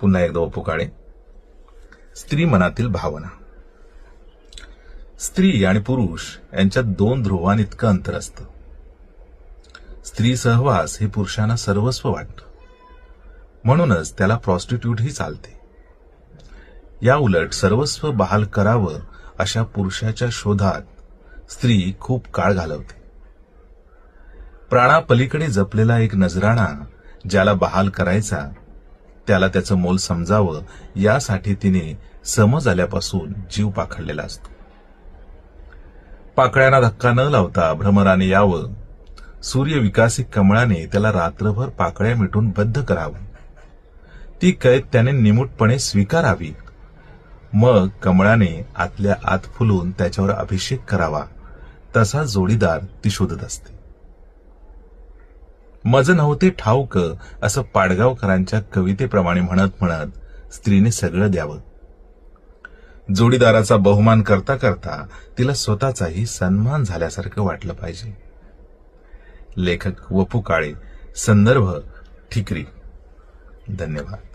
पुन्हा एकदा वपू काळे. स्त्री मनातील भावना. स्त्री आणि पुरुष यांच्यात 2 ध्रुवांइतकं अंतर असतं. स्त्री सहवास हे पुरुषांना सर्वस्व वाटतं, म्हणूनच त्याला प्रॉस्टिट्यूटही चालते. या उलट सर्वस्व बहाल करावं अशा पुरुषाच्या शोधात स्त्री खूप काळ घालवते. प्राणापलीकडे जपलेला एक नजराणा ज्याला बहाल करायचा त्याला त्याचं मोल समजावं यासाठी तिने समज आल्यापासून जीव पाखडलेला असतो. पाकळ्यांना धक्का न लावता भ्रमराने यावं, सूर्यविकासिक कमळाने त्याला रात्रभर पाकळ्या मिटून बद्ध करावं, ती कैद त्याने निमूटपणे स्वीकारावी, मग कमळाने आतल्या आत फुलून त्याच्यावर अभिषेक करावा, तसा जोडीदार ती शोधत असते. मज नव्हते ठाऊक असं पाडगावकरांच्या कवितेप्रमाणे म्हणत म्हणत स्त्रीने सगळं द्यावं. जोडीदाराचा बहुमान करता करता तिला स्वतःचाही सन्मान झाल्यासारखं वाटलं पाहिजे. लेखक वपू काळे. संदर्भ ठिकरी. धन्यवाद.